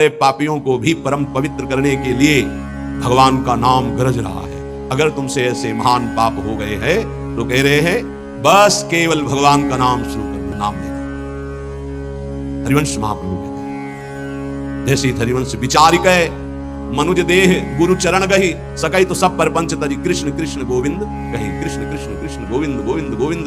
पापियों को भी परम पवित्र करने के लिए भगवान का नाम गरज रहा है। अगर तुमसे ऐसे महान पाप हो गए हैं तो कह रहे हैं बस केवल भगवान का नाम शुरू कर दो, नाम लेना। हरिवंश महाप्रभु कहते हैं, जैसे हरिवंश विचारिक है मनुज देह गुरु चरण गही सकई तो सब परपंच तजी कृष्ण कृष्ण गोविंद कही, कृष्ण कृष्ण कृष्ण गोविंद गोविंद गोविंद।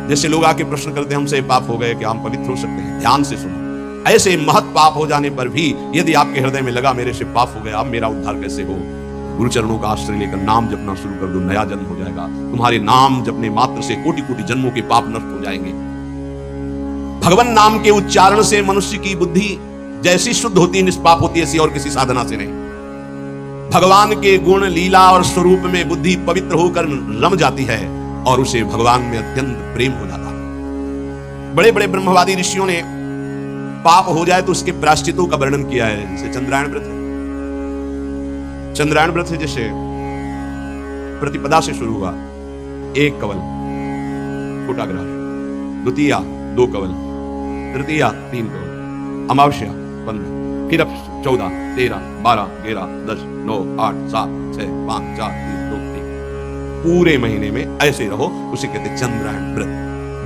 जैसे लोग आके प्रश्न करते हैं हमसे पाप हो गए कि हम पवित्र हो सकते हैं, ध्यान से सुनो। ऐसे महत पाप हो जाने पर भी यदि आपके हृदय में लगा मेरे से पाप हो गया, अब मेरा उद्धार कैसे हो, गुरु चरणों का आश्रय लेकर नाम जपना शुरू कर दो, नया जन्म हो जाएगा। तुम्हारे नाम जपने मात्र से कोटि कोटि जन्मों के पाप नष्ट हो जाएंगे। भगवान नाम के उच्चारण से मनुष्य की बुद्धि जैसी शुद्ध होती है, निष्पाप होती है, ऐसी और किसी साधना से नहीं। भगवान के गुण लीला और स्वरूप में बुद्धि पवित्र होकर रम जाती है और उसे भगवान में अत्यंत प्रेम हो जाता है। बड़े बड़े ब्रह्मवादी ऋषियों ने पाप हो जाए तो उसके प्रायश्चितों का वर्णन किया है। जैसे चंद्रायण व्रत है, चंद्रायण व्रत है, जैसे प्रतिपदा से शुरू हुआ 1 कवल फूटाग्रह, द्वितीया 2 कवल, तृतीया 3 कवल, अमावस्या 15, फिर अब 14, 13, 12, 13, 10, 9, 8, 7, 6, 5, 4, 3, 2, 1 पूरे महीने में ऐसे रहो, उसे कहते चंद्रायण व्रत।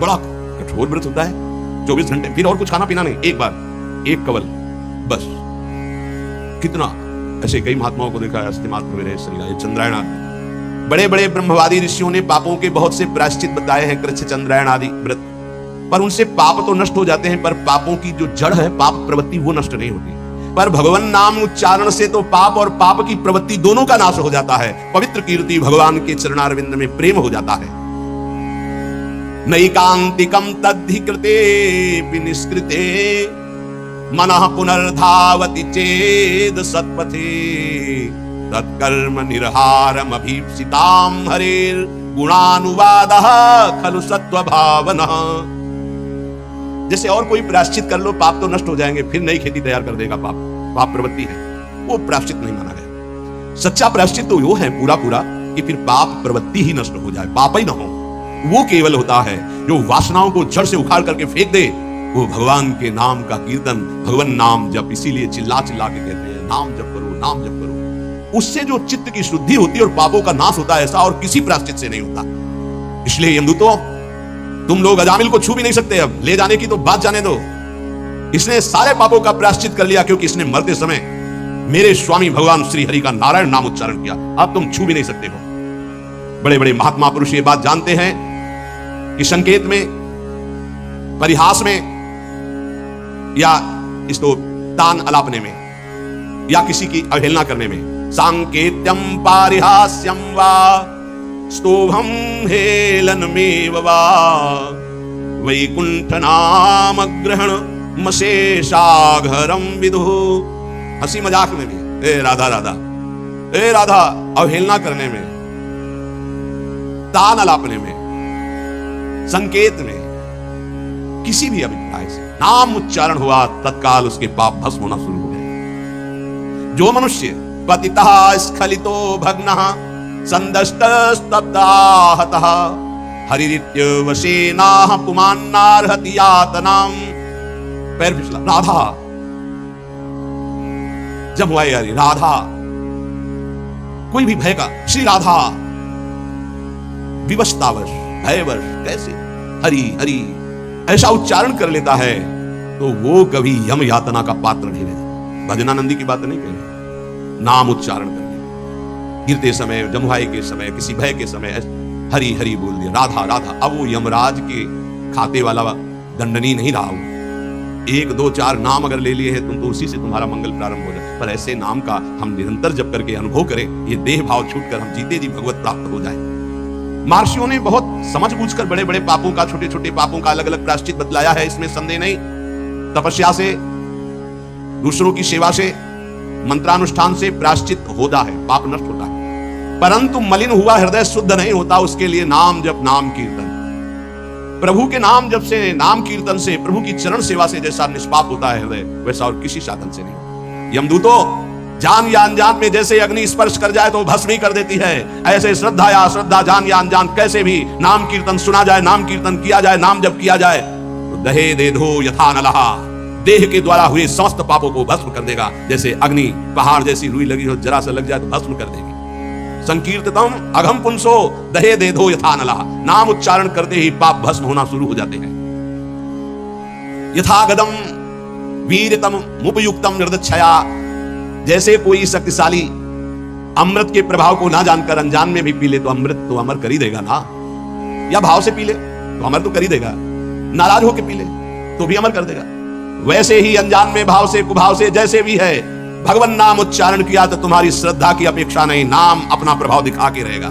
बड़ा कठोर व्रत होता है, 24 घंटे, फिर और कुछ खाना पीना नहीं, एक बार 1 कवल बस। कितना ऐसे कई महात्माओं को देखा है, अस्तिमात में रहे शरीर, ये चंद्रायण आदि। बड़े बड़े ब्रह्मवादी ऋषियों ने पापों के बहुत से प्रायश्चित बताए हैं, कृच्छ चंद्रायण आदि व्रत, पर उनसे पाप तो नष्ट हो जाते हैं, पर पापों की जो जड़ है पाप प्रवृत्ति वो नष्ट नहीं होती। पर भगवान नाम उच्चारण से तो पाप और पाप की प्रवृत्ति दोनों का नाश हो जाता है। पवित्र कीर्ति भगवान के चरणारविंद में प्रेम हो जाता है। नैकांतिकम तद्धि कृते निष्कृते मनः पुनर्धावति चेद सत्पथे तत्कर्म निर्हारम अभीप्सिताम हरेर गुणानुवादः खलु सत्वभावनः। जैसे और कोई प्रायश्चित कर लो पाप तो नष्ट हो जाएंगे, फिर नई खेती तैयार कर देगा पाप, पाप प्रवृत्ति है, वो प्रायश्चित नहीं माना गया। सच्चा प्रायश्चित तो वो है पूरा पूरा कि फिर पाप प्रवृत्ति ही नष्ट हो जाए, पाप ही ना हो। वो केवल होता है जो वासनाओं को जड़ से उखाड़ करके फेंक दे, वो भगवान के नाम का कीर्तन, भगवान नाम जप, इसीलिए चिल्ला चिल्ला के कहते हैं नाम जप करो, नाम जप करो। उससे जो चित्त की शुद्धि होती है और पापों का नाश होता है, ऐसा और किसी प्रायश्चित से नहीं होता। इसलिए यमदूतों तुम लोग अजामिल को छू भी नहीं सकते, अब ले जाने की तो बात जाने दो। इसने सारे पापों का प्रायश्चित कर लिया क्योंकि इसने मरते समय मेरे स्वामी भगवान श्री हरि का नारायण नाम उच्चारण किया। अब तुम छू भी नहीं सकते हो। बड़े बड़े महात्मा पुरुष ये बात जानते हैं कि संकेत में, परिहास में, या इसको तान अलापने में, या किसी की अवहेलना करने में, सांकेत्यम पारिहास्यम वा स्तोभम हेलनमेव वा वैकुंठ नाम ग्रहण मशेषाघरम विदुः। हंसी मजाक में भी ए राधा राधा, ए राधा, अवहेलना करने में, तान अलापने में, संकेत में, किसी भी अभिप्राय से नाम उच्चारण हुआ तत्काल उसके पाप भस्म होना शुरू हो गए। जो मनुष्य पतितः स्खलितो भग्नः संदष्टस्तब्दाहतः हरिरित्यवशेनाः पुमान्नार्हति यातनाम्। पैर फिसला, राधा, जब हुआ यार राधा, कोई भी भय का, श्री राधा, विवशतावश, भयवश, कैसे हरि हरि ऐसा उच्चारण कर लेता है तो वो कभी यम यातना का पात्र नहीं रहता। भजनानंदी की बात नहीं कह रहे, नाम उच्चारण करने, गिरते समय, जमुहाई के समय, किसी भय के समय हरि हरि बोल दिया, राधा राधा। अब वो यमराज के खाते वाला दंडनी नहीं रहा। वो 1 2 4 नाम अगर ले लिए हैं तुम तो उसी से तुम्हारा मंगल प्रारंभ हो जाए। पर ऐसे नाम का हम निरंतर जप करके अनुभव करें, ये देह भाव छूटकर हम जीते जी भगवत प्राप्त हो जाए। महर्षियों ने बहुत समझ बूझकर बड़े बड़े पापों का, छोटे छोटे पापों का अलग अलग प्रायश्चित बतलाया है, इसमें संदेह नहीं। तपस्या से, दूसरों की सेवा से, मंत्रानुष्ठान से प्रायश्चित होता है, पाप नष्ट होता है। परंतु मलिन हुआ हृदय शुद्ध नहीं होता, उसके लिए नाम जप, नाम कीर्तन, प्रभु के नाम जप से, नाम कीर्तन से, प्रभु की चरण सेवा से जैसा निष्पाप होता है हृदय, वैसा और किसी साधन से नहीं। यमदूतों जान या अनजान में जैसे अग्नि स्पर्श कर जाए तो भस्मी कर देती है, ऐसे श्रद्धा या अश्रद्धा, जान या अनजान, कैसे भी नाम कीर्तन सुना जाए, नाम कीर्तन किया जाए, नाम जप किया जाए तो दहे दे धो यथा नलहा, देह के द्वारा हुए समस्त पापों को भस्म कर देगा। जैसे अग्नि पहाड़ जैसी रुई लगी हो, जरा सा लग जाए तो भस्म कर देगी। संकीर्ततम अघम पुंसो दहे देधो यथा नला, नाम उच्चारण करते ही पाप भस्म होना शुरू हो जाते हैं। यथागदम वीरतम मुपयुक्तम निर्दक्षया, जैसे कोई शक्तिशाली अमृत के प्रभाव को ना जानकर अनजान में भी पी ले तो अमृत तो अमर कर ही देगा ना, या भाव से पी ले तो अमर तो कर ही देगा, नाराज होकर पी ले तो भी अमर कर देगा। वैसे ही अनजान में भाव से कुभाव से जैसे भी है, भगवान नाम उच्चारण किया तो तुम्हारी श्रद्धा की अपेक्षा नहीं, नाम अपना प्रभाव दिखा के रहेगा।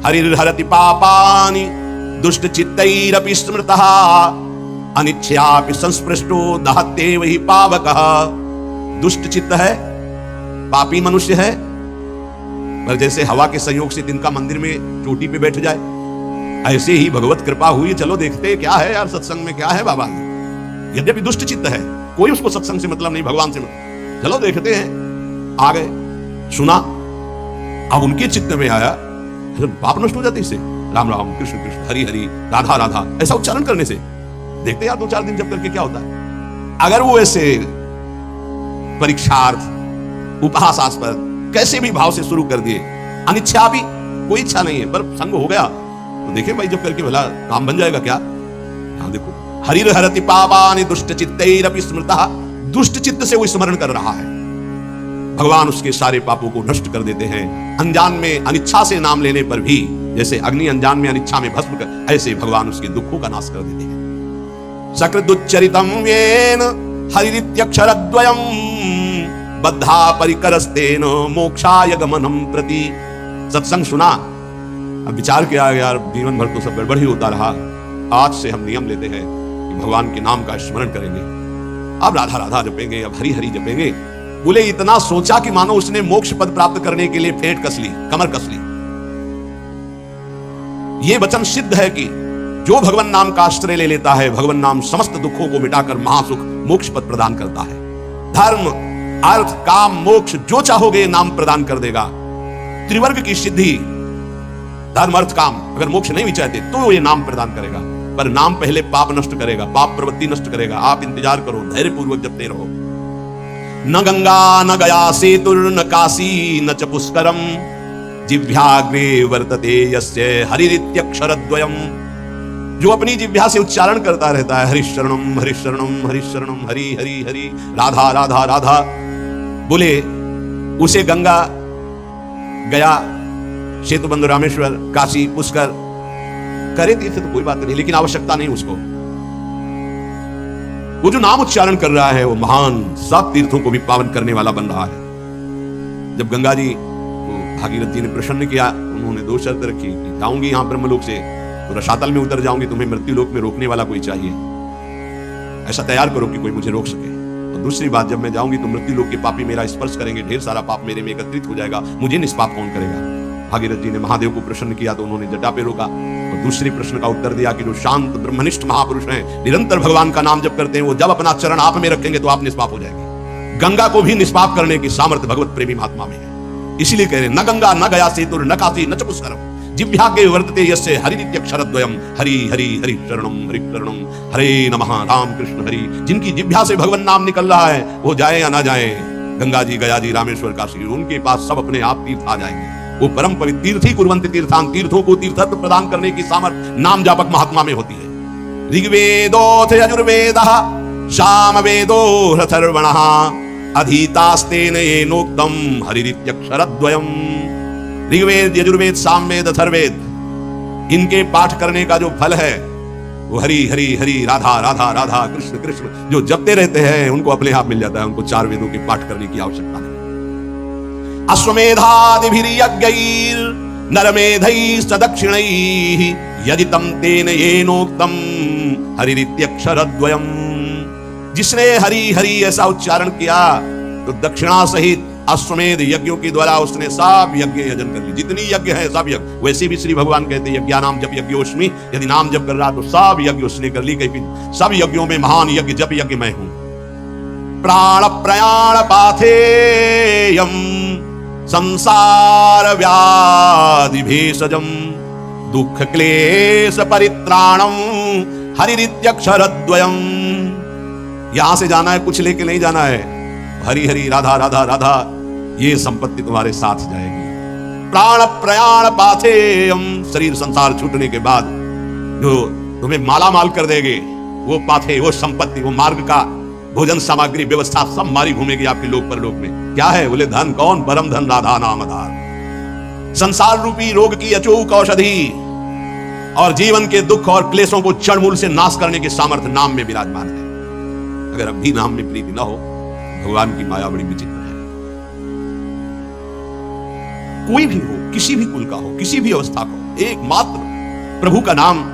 हरिर्हरति पापानि दुष्ट चित्तैरपि स्मृतः, अनिच्छयापि संस्पृष्टो दहते वही पावकः। दुष्ट चित्त है, पापी मनुष्य है, पर जैसे हवा के संयोग से तिनका मंदिर में चोटी पे बैठ जाए, ऐसे ही भगवत कृपा हुई। चलो देखते क्या है यार, सत्संग में क्या है बाबा। यद्यपि दुष्ट चित्त है, कोई उसको सत्संग से मतलब नहीं, भगवान से मतलब, चलो देखते हैं। आ गए, सुना, अब उनके चित्त में आया, पाप नष्ट हो जाते इससे। राम राम कृष्ण कृष्ण हरि हरि राधा राधा ऐसा उच्चारण करने से। देखते यार 2-4 दिन जब करके क्या होता है। अगर वो ऐसे परीक्षार्थ उपहासास्पद कैसे भी भाव से शुरू कर दिए, अनिच्छा भी कोई इच्छा नहीं है पर संग हो गया, तो देखे भाई जब करके भला काम बन जाएगा क्या। यहां देखो, हरिर्हरति पापानि दुष्ट चित्तैरपि स्मृतः, दुष्ट चित्त से वो स्मरण कर रहा है, भगवान उसके सारे पापों को नष्ट कर देते हैं। अनजान में अनिच्छा से नाम लेने पर भी, जैसे अग्नि अनजान में अनिच्छा में भस्म कर, ऐसे भगवान उसके दुखों का नाश कर देते हैं। सकृदुच्चरितम येन हरिरित्यक्षरद्वयम् बद्धा परिकरस्तेन मोक्षाय गमनम प्रति। सत्संग सुना, अब विचार किया यार जीवन भर तो सब गड़बड़ ही होता रहा, आज से हम नियम लेते हैं कि भगवान के नाम का स्मरण करेंगे, अब राधा राधा जपेंगे, अब हरि हरि जपेंगे। बोले इतना सोचा कि मानो उसने मोक्ष पद प्राप्त करने के लिए फेंट कस ली, कमर कस ली। यह वचन सिद्ध है कि जो भगवान नाम का आश्रय ले लेता है, भगवान नाम समस्त दुखों को मिटाकर महासुख मोक्ष पद प्रदान करता है। धर्म अर्थ काम मोक्ष जो चाहोगे नाम प्रदान कर देगा। त्रिवर्ग की सिद्धि, धर्म अर्थ काम, अगर मोक्ष नहीं भी चाहते तो ये नाम प्रदान करेगा, पर नाम पहले पाप नष्ट करेगा, पाप प्रवृत्ति नष्ट करेगा। आप इंतजार करो, धैर्य पूर्वक जपते रहो। न गंगा न गया सेतुर न काशी न च पुष्करम जिह्वाग्रे वर्तते यस्य हरिरित्यक्षरद्वयम्। जो अपनी जिह्वा से उच्चारण करता रहता है, हरिशरणम हरिशरणम हरिशरणम हरि हरि हरि राधा राधा राधा, बोले उसे गंगा गया सेतुबंध रामेश्वर काशी पुष्कर करे तीर्थ तो कोई बात नहीं, लेकिन आवश्यकता नहीं उसको। वो जो नाम उच्चारण कर रहा है वो महान सब तीर्थों को भी पावन करने वाला बन रहा है। जब गंगा जी को भागीरथ जी ने प्रसन्न किया, उन्होंने 2 शर्त रखी कि जाऊंगी यहां ब्रह्मलोक से तो रसातल में उतर जाऊंगी, तुम्हें मृत्यु लोक में रोकने वाला कोई चाहिए, ऐसा तैयार करो कि कोई मुझे रोक सके। और दूसरी बात, जब मैं जाऊंगी तो मृत्यु लोक के पापी मेरा स्पर्श करेंगे, ढेर सारा पाप मेरे में एकत्रित हो जाएगा, मुझे निष्पाप कौन करेगा। भागीरथ जी ने महादेव को प्रसन्न किया तो उन्होंने जटा पे रोका और दूसरे प्रश्न का उत्तर दिया कि जो शांत ब्रह्मनिष्ठ महापुरुष हैं, निरंतर भगवान का नाम जप करते हैं, वो जब अपना चरण आप में रखेंगे तो आप निष्पाप हो जाएंगे। गंगा को भी निष्पाप करने की सामर्थ्य भगवत प्रेमी महात्मा में है। इसीलिए कह रहे न गंगा न गया सेतुर न काशी न च पुष्करम जिह्वाग्रे वर्तते यस्य हरिरित्यक्षरद्वयम् हरि हरि हरि शरणम हरे नमः राम कृष्ण हरि। जिनकी जिह्वा से भगवान नाम निकल रहा है वो जाए या ना जाए, गंगा जी गया जी रामेश्वर काशी, उनके पास सब अपने आप तीर्थ आ जाएंगे। वो परम पवित्र तीर्थी कुर्वन्ति तीर्थान, तीर्थों को तीर्थत्व प्रदान करने की सामर्थ्य नाम जापक महात्मा में होती है। ऋग्वेदोऽथ यजुर्वेदः सामवेदो ह्यथर्वणः अधीतास्तेन येनोक्तम् हरिरित्यक्षरद्वयम्। ऋग्वेद यजुर्वेद सामवेद अथर्ववेद, इनके पाठ करने का जो फल है वो हरि हरि हरि राधा राधा राधा कृष्ण कृष्ण जो जपते रहते हैं उनको अपने आप मिल जाता है। उनको 4 वेदों के पाठ करने की आवश्यकता नहीं। अश्वमेधादिभिर्यज्ञैर् नरमेधैश्च दक्षिणैः यदि तम तेन येनोक्तम् हरिरित्यक्षरद्वयम्। जिसने हरि हरि ऐसा उच्चारण किया तो दक्षिणा सहित अश्वमेध यज्ञों के द्वारा उसने सब यज्ञ यजन कर ली, जितनी यज्ञ है सब यज्ञ। वैसे भी श्री भगवान कहते हैं यज्ञानाम जप यज्ञोस्मि, यदि नाम जप कर रहा तो सब यज्ञ उसने कर ली। कहीं सब यज्ञों में महान यज्ञ जप यज्ञ मैं हूं। प्राण प्रयाण पाथेयम संसार व्याधि भेषजम दुख क्लेश परित्राणम हरिरित्यक्षरद्वयम्। यहां से जाना है, कुछ लेके नहीं जाना है। हरी हरी राधा राधा राधा, ये संपत्ति तुम्हारे साथ जाएगी। प्राण प्रयाण पाथे, हम शरीर संसार छूटने के बाद जो तुम्हें माला माल कर देंगे, वो पाथे, वो संपत्ति, वो मार्ग का भोजन सामग्री व्यवस्था सब मारी घूमेगी आपके लोक परलोक में। क्या है बोले? धन। कौन? परम धन राधा नाम आधार। संसार रूपी रोग की अचूक औषधि और जीवन के दुख और क्लेशों को जड़मूल से नाश करने के सामर्थ्य नाम में विराजमान है। अगर अब भी नाम में प्रीति ना हो, भगवान की माया बड़ी विचित्र है। कोई भी हो, किसी भी कुल का हो, किसी भी अवस्था का हो, एकमात्र प्रभु का नाम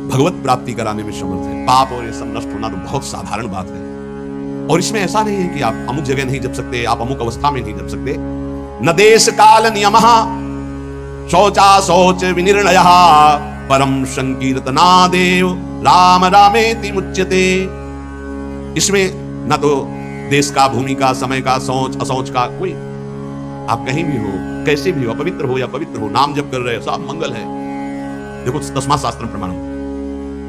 भगवत प्राप्ति कराने में समर्थ है। पाप और ये सब नष्ट होना तो बहुत साधारण बात है। और इसमें ऐसा नहीं है कि आप अमुक जगह नहीं जप सकते, आप अमुक अवस्था में नहीं जप सकते। न देश काल नियमः शौचा शौच विनिर्णयः परम संकीर्तनादेव राम रामेति मुच्यते। इसमें न तो देश का, भूमि का, समय का, शौच अशौच का, कोई आप कहीं भी हो, कैसे भी हो, अपवित्र हो या पवित्र हो, नाम जप कर रहे हो, सब मंगल है। देखो तस्मात् शास्त्रम प्रमाणम।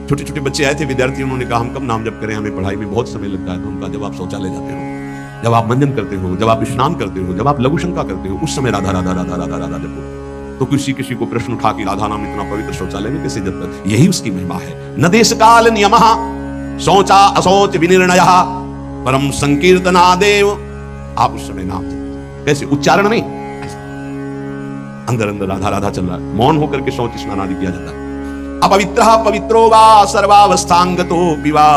छोटे छोटे बच्चे आए थे, विद्यार्थी, उन्होंने कहा हम कब नाम जप करें, हमें पढ़ाई में बहुत समय लगता है। तो उनका जब आप शौचालय जाते हो, जब आप मंजन करते हो, जब आप स्नान करते हो, जब आप लघु शंका करते हो, उस समय राधा राधा राधा राधा राधा जपो। तो किसी को प्रश्न उठा कि राधा नाम इतना पवित्र शौचालय में कैसे जप कर? यही उसकी महिमा है। न देश काल नियमः शौचा अशौच विनिर्णयः परम संकीर्तनादेव। आप उस समय नाम जप, कैसे? उच्चारण नहीं, अंदर अंदर राधा राधा चल रहा है। मौन होकर के शौच स्नान आदि किया जाता है। अपवित्रः पवित्रो वा सर्वावस्थांगतो विवा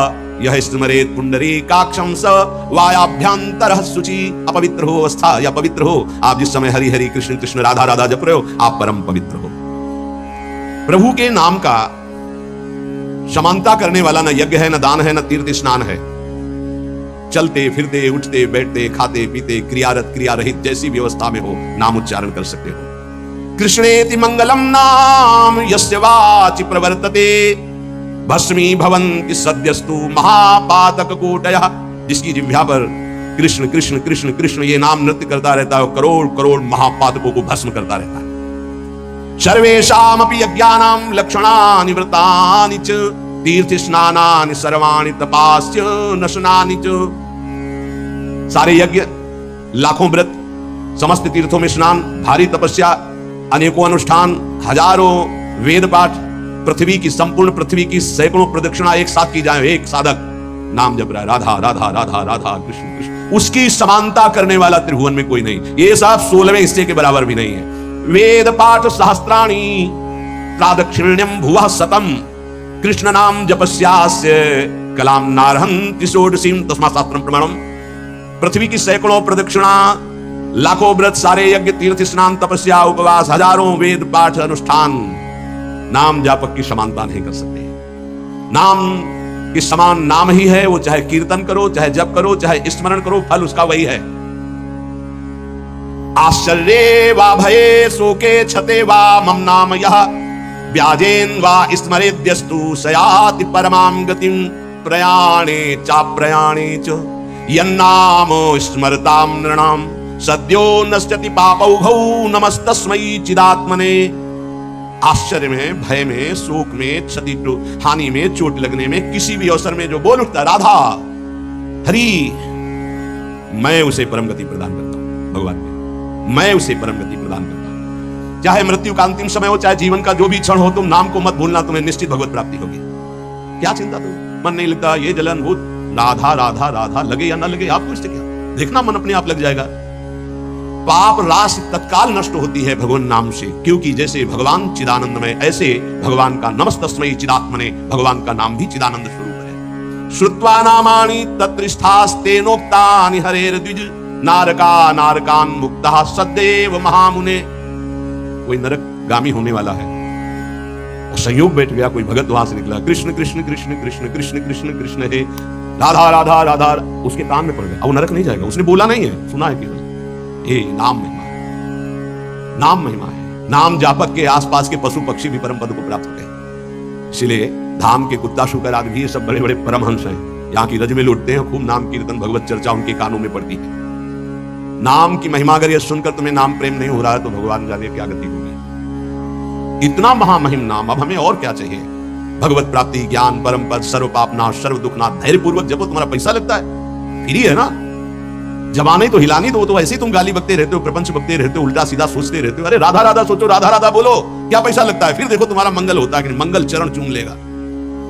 यह स्मरेत पुंडरीकाक्षं स वायाभ्यंतरः शुचि। अपवित्र हो अवस्था या पवित्र हो, आप जिस समय हरि हरि कृष्ण कृष्ण राधा राधा जप रहे हो, आप परम पवित्र हो। प्रभु के नाम का समानता करने वाला न यज्ञ है, न दान है, न तीर्थ स्नान है। चलते फिरते, उठते बैठते, खाते पीते, क्रियारत क्रिया रहित जैसी व्यवस्था में हो, नाम उच्चारण कर सकते हो। कृष्णेति मंगलम नाम यस्य वाचि प्रवर्तते भस्मी भवन्ति सद्यस्तु महापातक कूटयः। जिसकी जिह्वा पर कृष्ण कृष्ण कृष्ण कृष्ण ये नाम नृत्य करता रहता है, करोड़ करोड़ महापातकों को भस्म करता रहता है। सर्वेषामपि यज्ञानां लक्षणानि व्रतानि च तीर्थ स्नानानि सर्वाणि तपास्य नशनानि च। सारे यज्ञ, लाखों व्रत, समस्त तीर्थों में स्नान, भारी तपस्या, अनेकों अनुष्ठान, हजारों वेद पाठ, पृथ्वी की, संपूर्ण पृथ्वी की सैकड़ों प्रदक्षिणा एक साथ की जाए, एक साधक नाम जप रहा है राधा राधा राधा राधा कृष्ण कृष्ण, उसकी समानता करने वाला त्रिभुवन में कोई नहीं। ये सब 16वें हिस्से के बराबर भी नहीं है। वेद पाठ सहस्त्राणि प्रादक्षिण्यम भुवः शतम कृष्ण नाम जपस्यास्य कलाम नारहन्ति षोडशीम तस्मात् शास्त्रम प्रमाणम। पृथ्वी की सैकड़ों प्रदक्षिणा, लाखों व्रत, सारे यज्ञ, तीर्थ स्नान, तपस्या, उपवास, हजारों वेद पाठ अनुष्ठान नाम जापक की समानता नहीं कर सकते। नाम के समान नाम ही है, वो चाहे कीर्तन करो, चाहे जप करो, चाहे स्मरण करो, फल उसका वही है। आश्चर्ये वा भये शोके क्षते वा मम नाम यः व्याजेन वा स्मरेद्यस्तु सयाति परमां गतिं प्रयाणे चाप्रयाणे च यन्नाम स्मरतां नृणां सद्यो नश्यति पापौघौ नमस्तस्मै चिदात्मने। आश्चर्य में, भय में, शोक में, क्षति हानि में, चोट लगने में, किसी भी अवसर में जो बोल उठता है राधा हरि, मैं उसे परम गति प्रदान करता हूं। भगवान ने, मैं उसे परम गति प्रदान करता हूं। चाहे मृत्यु का अंतिम समय हो, चाहे जीवन का जो भी क्षण हो, तुम नाम को मत भूलना, तुम्हें निश्चित भगवत प्राप्ति होगी। क्या चिंता तुम? मन नहीं लगता, ये जलन भूत, राधा राधा राधा लगे या ना लगे आपको इससे क्या? देखना मन अपने आप लग जाएगा। पाप राशि तत्काल नष्ट होती है भगवान नाम से, क्योंकि जैसे भगवान चिदानंदमय, ऐसे भगवान का नमस्तस्मै चिदात्मने, भगवान का नाम भी चिदानंद स्वरूप है। श्रुत्वा नामानि तत्रिष्ठास्तेनोक्तानि हरेर्द्विज नारका नारकान् मुक्तः सदैव महामुने। कोई नरक गामी होने वाला है, संयोग बैठ गया, कोई भगत वहां से निकला, कृष्ण कृष्ण कृष्ण कृष्ण कृष्ण कृष्ण कृष्ण हे राधा राधा राधा, उसके कान में पड़ गया। अब वो नरक नहीं जाएगा, उसने बोला नहीं है, सुना है केवल। ये नाम महिमा है, नाम महिमा है। नाम जापक के आसपास के पशु पक्षी भी परम पद को प्राप्त होते हैं। इसलिए धाम के कुत्ता शुकर आदि भी सब बड़े बड़े परमहंस हैं, यहाँ की रज में लौटते हैं, खूब नाम कीर्तन भगवत चर्चा उनके कानों में पड़ती है। नाम की महिमा अगर ये सुनकर तुम्हें नाम प्रेम नहीं हो रहा है तो भगवान जाने क्या गति होगी। इतना महामहिम नाम, अब हमें और क्या चाहिए? भगवत प्राप्ति, ज्ञान, परम पद, सर्व पापनाश, सर्व दुखनाश, धैर्य पूर्वक जपो। तुम्हारा पैसा लगता है, फ्री है ना। जबाने तो हिलानी, तो ऐसे ही तुम गाली बकते रहते हो, प्रपंच बकते रहते हो, उल्टा सीधा सोचते रहते हो। अरे राधा राधा सोचो, राधा राधा बोलो, क्या पैसा लगता है? फिर देखो तुम्हारा मंगल होता है कि मंगल चरण चूम लेगा।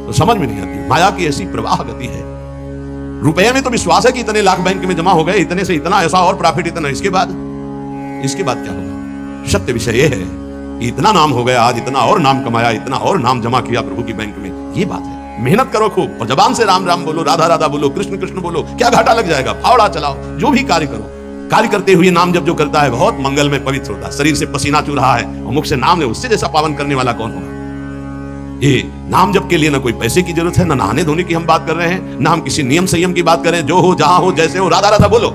तो समझ में नहीं आती, माया की ऐसी प्रवाह गति है। रुपए में तो विश्वास है कि इतने लाख बैंक में जमा हो गए, इतने से इतना, ऐसा और प्रॉफिट इतना, इसके बाद क्या होगा? सत्य विषय यह है कि इतना नाम हो गया, आज इतना और नाम कमाया, इतना और नाम जमा किया प्रभु की बैंक में, ये बात है। मेहनत करो खूब और जबान से राम राम बोलो, राधा राधा बोलो, कृष्ण कृष्ण बोलो, क्या घाटा लग जाएगा? फावड़ा चलाओ, जो भी कार्य करो, कार्य करते हुए नाम जब जो करता है बहुत मंगल में पवित्र होता है। शरीर से पसीना चू रहा है और मुख से नाम है, उससे जैसा पावन करने वाला कौन होगा? ये नाम जप के लिए ना कोई पैसे की जरूरत है, ना नहाने धोने की हम बात कर रहे हैं, ना हम किसी नियम संयम की बात कर रहे हैं। जो हो, जहां हो, जैसे हो, राधा राधा बोलो।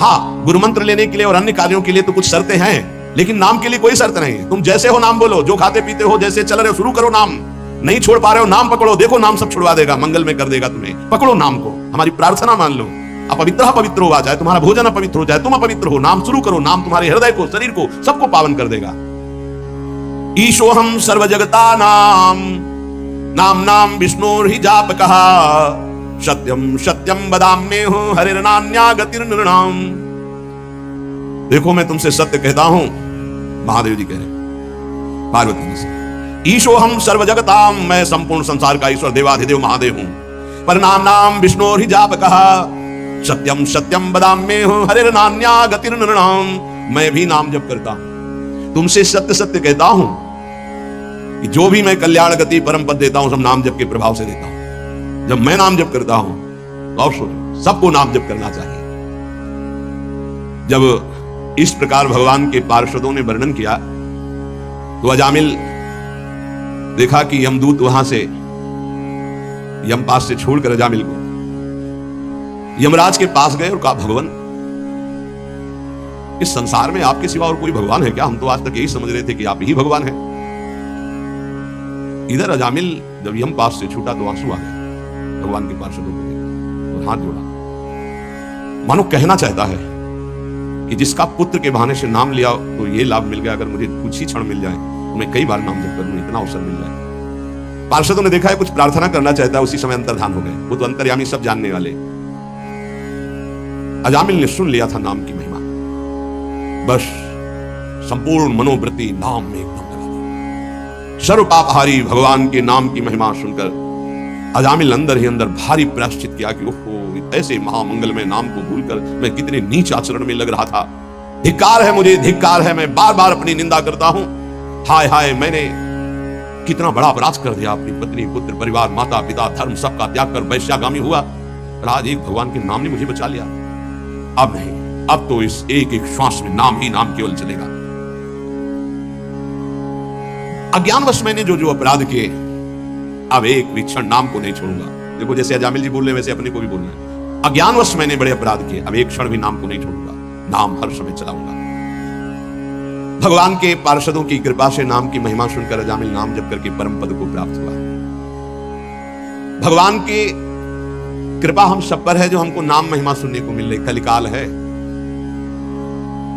हाँ, गुरु मंत्र लेने के लिए और अन्य कार्यों के लिए तो कुछ शर्तें हैं, लेकिन नाम के लिए कोई शर्त नहीं है। तुम जैसे हो नाम बोलो, जो खाते पीते हो, जैसे चल रहे हो, शुरू करो नाम। नहीं छोड़ पा रहे हो, नाम पकड़ो, देखो नाम सब छुड़वा देगा, मंगल में कर देगा तुम्हें। पकड़ो नाम को, हमारी प्रार्थना मान लो। अपवित्र पवित्र हो जाए, तुम्हारा भोजन अपवित्र हो जाए, तुम अपवित्र हो, नाम शुरू करो। नाम तुम्हारे हृदय को, शरीर को, सबको पावन कर देगा। ईशोहम सर्व जगता नाम, नाम नाम विष्णुर्हि जाप कहा, सत्यम सत्यम बदाम्ये हूं हरिर्नान्या गतिर्नृणाम। देखो मैं तुमसे सत्य कहता हूं, महादेव जी कह रहे पार्वती जी से। ईशोहम सर्व जगताम, मैं संपूर्ण संसार का ईश्वर देवाधिदेव महादेव हूं। पर नाम नाम विष्णुर्हि जाप कहा, सत्यम सत्यम बदाम्ये हूं हरिर्नान्या गतिर्नृणाम। मैं भी नाम जप करता हूं, तुमसे सत्य सत्य कहता हूं कि जो भी मैं कल्याण गति परम पद देता हूं, सब नाम जप के प्रभाव से देता हूं। जब मैं नाम जप करता हूं तो आप सोचो, सबको नाम जप करना चाहिए। जब इस प्रकार भगवान के पार्षदों ने वर्णन किया तो अजामिल देखा कि यमदूत वहां से यमपास से छोड़कर अजामिल को यमराज के पास गए और कहा, भगवान इस संसार में आपके सिवा और कोई भगवान है क्या? हम तो आज तक यही समझ रहे थे कि आप ही भगवान हैं। इधर अजामिल जब यमपास से छूटा तो आंसू आ गए भगवान के पार्षदों को और हाथ जोड़ा, मानो कहना चाहता है कि जिसका पुत्र के बहाने से नाम लिया तो ये लाभ मिल गया, अगर मुझे कुछ ही क्षण मिल जाए तो मैं कई बार नाम जप करूं, इतना अवसर मिल जाए। पार्षदों ने देखा है कुछ प्रार्थना करना चाहता है, उसी समय अंतर्धान हो गए। वो तो अंतर्यामी, सब जानने वाले। अजामिल ने सुन लिया था नाम की महिमा, बस संपूर्ण मनोवृत्ति नाम में एकदम लगा दी। सर्व पापहारी भगवान के नाम की महिमा सुनकर अजामिल अंदर ही अंदर भारी प्रायश्चित किया कि ओहो, ऐसे महामंगल में नाम को भूलकर मैं कितने नीच आचरण में लग रहा था। धिक्कार है मुझे, धिक्कार है, मैं बार बार अपनी निंदा करता हूं। हाय हाय, मैंने कितना बड़ा अपराध कर दिया। अपनी पत्नी, पुत्र, परिवार, माता पिता, धर्म सबका त्याग कर वैश्यागामी हुआ, और आज एक भगवान के नाम ने मुझे बचा लिया। अब नहीं, अब तो इस एक एक श्वास में नाम ही नाम केवल चलेगा। अज्ञानवश मैंने जो जो अपराध किए, अब एक भी क्षण नाम को नहीं छोड़ूंगा। देखो जैसे अजामिल जी बोल रहे हैं वैसे अपने को भी बोलना है। अज्ञानवश मैंने बड़े अपराध किए, अब एक क्षण भी नाम को नहीं छोड़ूंगा, नाम हर समय चलाऊंगा। भगवान के पार्षदों की कृपा से नाम की महिमा सुनकर अजामिल नाम जप करके परम पद को प्राप्त हुआ। भगवान की कृपा हम सब पर है, जो हमको नाम महिमा सुनने को मिल रही। कलिकाल है,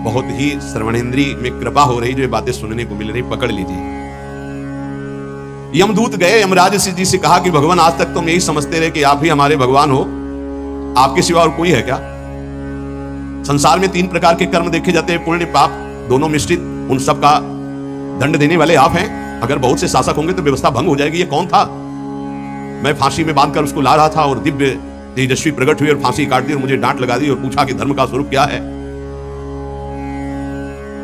बहुत ही श्रवणेंद्रिय में कृपा हो रही, जो ये बातें सुनने को मिल रही, पकड़ लीजिए। यमदूत गए यमराज जी से कहा कि भगवान आज तक तुम यही समझते रहे कि आप ही हमारे भगवान हो, आपके सिवा और कोई है क्या? संसार में 3 प्रकार के कर्म देखे जाते हैं, पुण्य पाप दोनों मिश्रित। उन सब का दंड देने वाले आप हैं। अगर बहुत से शासक होंगे तो व्यवस्था भंग हो जाएगी। ये कौन था? मैं फांसी में बांधकर उसको ला रहा था और दिव्य तेजस्वी प्रकट हुई और फांसी काट दी और मुझे डांट लगा दी और पूछा कि धर्म का स्वरूप क्या है।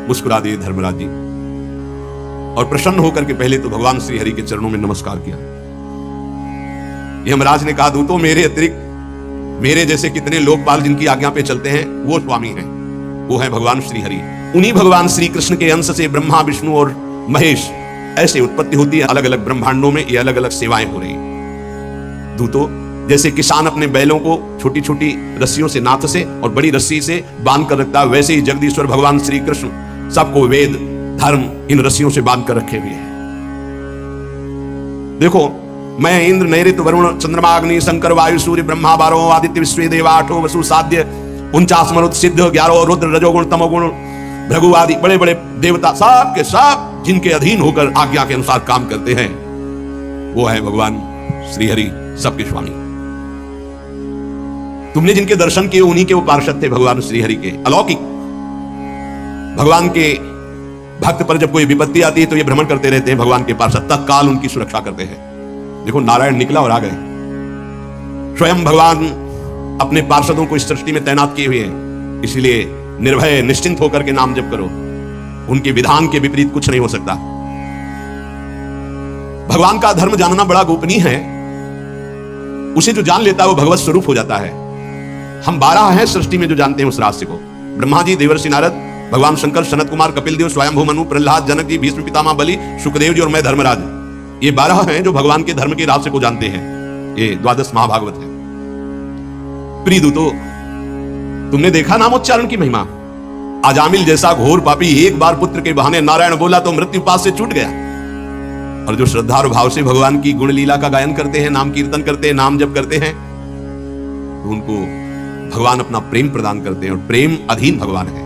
मुस्कुरा दिए धर्मराज जी और प्रसन्न होकर के पहले तो भगवान श्री हरि के चरणों में नमस्कार किया। यमराज ने कहा, दूतों मेरे अतिरिक्त मेरे जैसे कितने लोकपाल जिनकी आज्ञा पे चलते हैं वो स्वामी हैं, वो है भगवान श्री हरि। उन्हीं भगवान श्री कृष्ण के अंश से ब्रह्मा, विष्णु और महेश ऐसे उत्पत्ति होती है। अलग अलग ब्रह्मांडों में ये अलग अलग सेवाएं हो रही। दूतों, जैसे किसान अपने बैलों को छोटी छोटी रस्सियों से, नाथ से और बड़ी रस्सी से बांध कर रखता है, वैसे ही जगदीश्वर भगवान श्री कृष्ण सबको वेद धर्म इन रस्सियों से बांध कर रखे हुए हैं। देखो, मैं इंद्र, नैऋत्य, वरुण, चंद्रमा, अग्नि, शंकर, वायु, सूर्य, ब्रह्मा 12 आदित्य, विश्व देवा 8 वसु, साध्य 49 मरुत, सिद्ध 11 रुद्र, रजोगुण, तमोगुण, भृगु आदि बड़े बड़े देवता सब के सब जिनके अधीन होकर आज्ञा के अनुसार काम करते हैं, वो है भगवान श्री हरि, सबके स्वामी। तुमने जिनके दर्शन किए उन्हीं के वो पार्षद थे, भगवान श्री हरि के अलौकिक। भगवान के भक्त पर जब कोई विपत्ति आती है तो ये भ्रमण करते रहते हैं, भगवान के पार्षद तत्काल उनकी सुरक्षा करते हैं। देखो नारायण निकला और आ गए। स्वयं भगवान अपने पार्षदों को इस सृष्टि में तैनात किए हुए हैं, इसलिए निर्भय निश्चिंत होकर के नाम जप करो। उनके विधान के विपरीत कुछ नहीं हो सकता। भगवान का धर्म जानना बड़ा गोपनीय है। उसे जो जान लेता है वो भगवत स्वरूप हो जाता है। हम 12 हैं सृष्टि में जो जानते हैं उस रहस्य को। ब्रह्मा जी, देवर्षि नारद, भगवान शंकर, सनत कुमार, कपिल देव, स्वयंभू मनु, प्रहलाद, जनक जी, भीष्म पितामह बलि, सुखदेव जी और मैं धर्मराज। ये 12 हैं जो भगवान के धर्म के रहस्य को जानते हैं। ये द्वादश महाभागवत है। प्रिय दूतो, तुमने देखा नामोच्चारण की महिमा। अजामिल जैसा घोर पापी एक बार पुत्र के बहाने नारायण बोला तो मृत्यु पास से छूट गया। और जो श्रद्धा और भाव से भगवान की गुण लीला का गायन करते हैं, नाम कीर्तन करते हैं, नाम जप करते हैं, तो उनको भगवान अपना प्रेम प्रदान करते हैं और प्रेम अधीन भगवान है।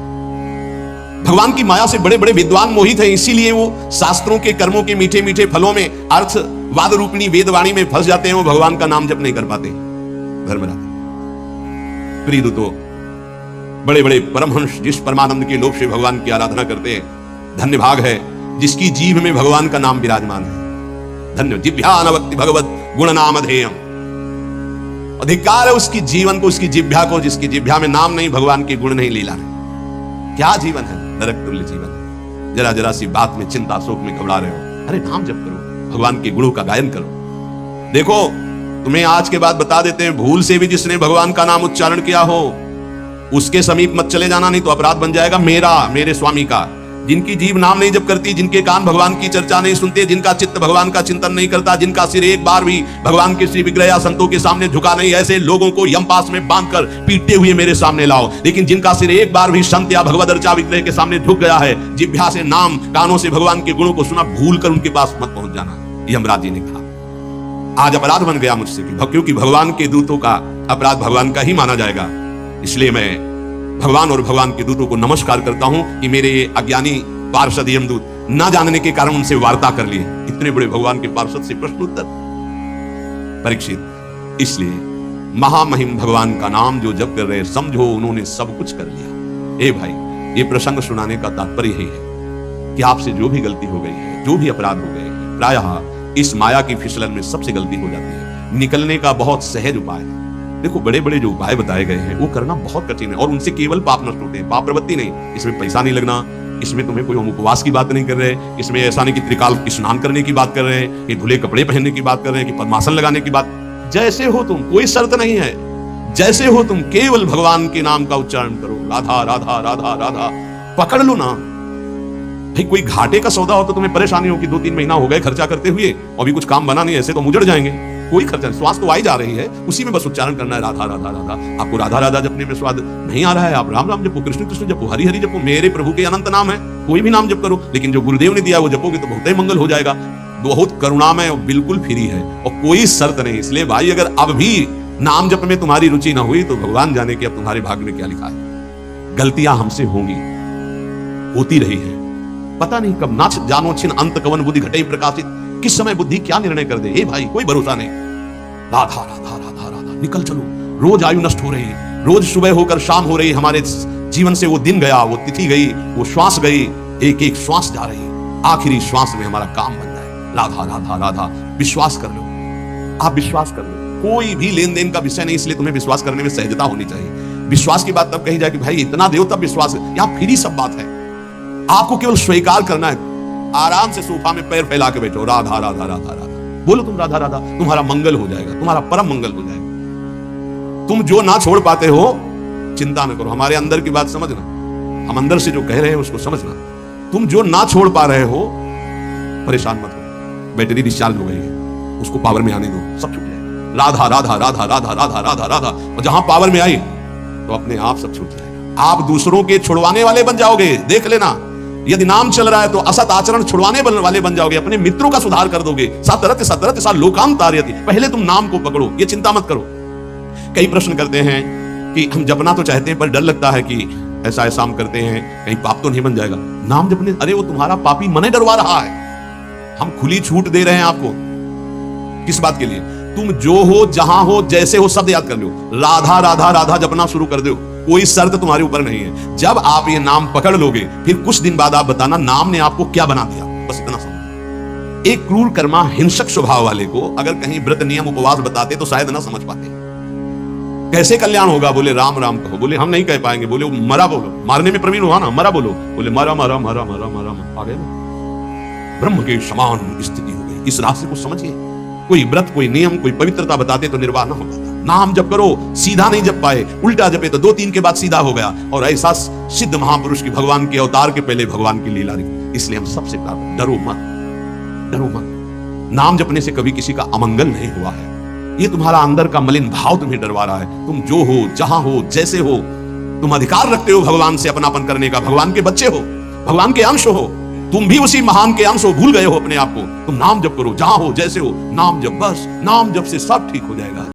भगवान की माया से बड़े बड़े विद्वान मोहित हैं, इसीलिए वो शास्त्रों के कर्मों के मीठे मीठे फलों में अर्थवाद रूपणी वेदवाणी में फंस जाते हैं। वो भगवान का नाम जप नहीं कर पाते। धर्मराज प्रिय दूतो, बड़े बड़े परमहंस जिस परमानंद के लोभ से भगवान की आराधना करते हैं, धन्य भाग है जिसकी जीभ में भगवान का नाम विराजमान है। धन्य जिभ्यानवक्ति भगवत गुण नाम अधेयम। अधिकार है उसकी जीवन को, उसकी जिभ्या को, जिसकी जिभ्या में नाम नहीं, भगवान के गुण नहीं, लीला नहीं। क्या जीवन है, नरक तुल्य जीवन। जरा जरा सी बात में चिंता शोक में घबरा रहे हो, अरे नाम जप करो, भगवान के गुणों का गायन करो। देखो तुम्हें आज के बाद बता देते हैं, भूल से भी जिसने भगवान का नाम उच्चारण किया हो उसके समीप मत चले जाना, नहीं तो अपराध बन जाएगा मेरा, मेरे स्वामी का। जिनकी जीभ नाम नहीं जप करती, जिनके कान भगवान की चर्चा नहीं सुनते, जिनका चित्त भगवान का चिंतन नहीं करता, जिनका सिर एक बार भी भगवान के श्री विग्रह या संतों के सामने झुका नहीं, ऐसे लोगों को यमपास में बांधकर पीटते हुए मेरे सामने लाओ। लेकिन जिनका सिर एक बार भी संत या भगवद अर्चा विग्रह के सामने झुक गया है, जिभ्या से नाम, कानों से भगवान के गुणों को सुना, भूल कर उनके पास मत पहुंच जाना। यमराज जी ने कहा आज अपराध बन गया मुझसे, क्योंकि भगवान के दूतों का अपराध भगवान का ही माना जाएगा। इसलिए मैं भगवान और भगवान के दूतों को नमस्कार करता हूं कि मेरे अज्ञानी पार्षद यमदूत न जानने के कारण उनसे वार्ता कर लिए। इतने बड़े भगवान के पार्षद से प्रश्न उत्तर। परीक्षित, इसलिए महामहिम भगवान का नाम जो जप कर रहे, समझो उन्होंने सब कुछ कर लिया। ए भाई, ये प्रसंग सुनाने का तात्पर्य यही है कि आपसे जो भी गलती हो गई है, जो भी अपराध हो गए, प्रायः इस माया की फिसलन में सबसे गलती हो जाती है। निकलने का बहुत सहज उपाय है। देखो बड़े बड़े जो उपाय बताए गए हैं वो करना बहुत कठिन है और उनसे केवल पाप नष्ट होते हैं, पाप प्रवृत्ति नहीं। इसमें पैसा नहीं लगना, इसमें तुम्हें कोई उपवास की बात नहीं कर रहे, इसमें ऐसा नहीं कि त्रिकाल स्नान करने की बात कर रहे हैं, कि धुले कपड़े पहनने की बात कर रहे हैं, कि पद्मासन लगाने की बात। जैसे हो तुम, कोई शर्त नहीं है, जैसे हो तुम, केवल भगवान के नाम का उच्चारण करो। राधा राधा राधा राधा पकड़ लो ना। भाई कोई घाटे का सौदा हो तो तुम्हें परेशानी हो कि 2-3 महीना हो गए खर्चा करते हुए और भी कुछ काम बना नहीं, ऐसे तो मुजड़ जाएंगे। कोई खर्चा, श्वास तो आई जा रही है, उसी में बस उच्चारण करना है, राधा राधा राधा। आपको राधा राधा जपने में स्वाद नहीं आ रहा है, आप राम राम जपो, कृष्ण कृष्ण जपो, हरि हरि जपो, मेरे प्रभु के अनंत नाम है, कोई भी नाम जप करो। लेकिन जो गुरुदेव ने दिया वो जपोगे तो बहुत ही मंगल हो जाएगा। बहुत करुणामय और बिल्कुल फ्री है और कोई शर्त नहीं। इसलिए भाई अगर अब भी नाम जप में तुम्हारी रुचि ना हुई तो भगवान जाने कि अब तुम्हारे भाग्य में क्या लिखा है। गलतियां हमसे होंगी, होती रही है, पता नहीं कब नाच जानो छिन अंत कवन बुद्धि घटे प्रकाशित, किस समय बुद्धि क्या निर्णय कर दे। ए भाई कोई भरोसा नहीं। राधा राधा राधा राधा निकल चलो। रोज आयु नष्ट हो रही है, रोज सुबह होकर शाम हो रही, हमारे जीवन से वो दिन गया, वो तिथि गई, वो श्वास गई, एक एक श्वास जा रही। आखिरी श्वास में हमारा काम बन जाए। राधा राधा राधा विश्वास कर लो, आप विश्वास कर लो। कोई भी लेन देन का विषय नहीं, इसलिए तुम्हें विश्वास करने में सहजता होनी चाहिए। विश्वास की बात तब कही जाए कि भाई इतना देव तब विश्वास, यहां फ्री सब बात है। आपको केवल स्वीकार करना है। आराम से सोफा में पैर फैला के बैठो, राधा राधा राधा राधा बोलो तुम, राधा राधा, तुम्हारा मंगल हो जाएगा, तुम्हारा परम मंगल हो जाएगा। तुम जो ना छोड़ पाते हो चिंता न करो, हमारे अंदर की बात समझना, हम अंदर से जो कह रहे हैं उसको समझना। तुम जो ना छोड़ पा रहे हो परेशान मत हो। बैटरी डिस्चार्ज हो गई है, उसको पावर में आने दो, सब छूट जाएगा। राधा राधा राधा राधा राधा राधा राधा, और जहां पावर में आई तो अपने आप सब छूट जाएगा। आप दूसरों के छुड़वाने वाले बन जाओगे। देख लेना, यदि नाम चल रहा है तो असत आचरण छुड़वाने वाले बन जाओगे, अपने मित्रों का सुधार कर दोगे। सतरत सतरत सा लोकांत तारयति, पहले तुम नाम को पकड़ो, ये चिंता मत करो। कई प्रश्न करते हैं कि हम जपना तो चाहते हैं पर डर लगता है कि ऐसा ऐसा हम करते हैं कहीं पाप तो नहीं बन जाएगा नाम जपने। अरे वो तुम्हारा पापी मन डरवा रहा है, हम खुली छूट दे रहे हैं आपको। किस बात के लिए? तुम जो हो, जहां हो, जैसे हो, शब्द याद कर लो। राधा राधा राधा जपना शुरू कर दो, कोई शर्त तुम्हारे ऊपर नहीं है। जब आप ये नाम पकड़ लोगे, फिर कुछ दिन बाद आप बताना नाम ने आपको क्या बना दिया। बस इतना समझ। एक क्रूर कर्मा हिंसक स्वभाव वाले को अगर कहीं व्रत नियम उपवास बताते तो शायद ना समझ पाते। कैसे कल्याण होगा? बोले राम राम कहो। बोले हम नहीं कह पाएंगे। बोले मरा बोलो, मारने में प्रवीण हुआ ना, मरा बोलो। बोले मरा मरा मरा मरा मरा आ गए ना। ब्रह्म के समान स्थिति हो गई। इस रास्ते को समझिए। कोई व्रत, कोई नियम, कोई पवित्रता बताते तो निर्वाह न हो पाता। नाम जप करो, सीधा नहीं जप पाए, उल्टा जपे तो 2-3 के बाद सीधा हो गया। और ऐसा सिद्ध महापुरुष की भगवान के अवतार के पहले भगवान की लीला रही। इसलिए हम सबसे कहा, डरो मत, डरो मत। नाम जपने से कभी किसी का अमंगल नहीं हुआ है। ये तुम्हारा अंदर का मलिन भाव तुम्हें डरवा रहा है। तुम जो हो, जहां हो, जैसे हो, तुम अधिकार रखते हो भगवान से अपनापन करने का। भगवान के बच्चे हो, भगवान के अंश हो, तुम भी उसी महान के अंश हो। भूल गए हो अपने आप को। तुम नाम जप करो, जहां हो, जैसे हो, नाम जप। बस नाम जप से सब ठीक हो जाएगा।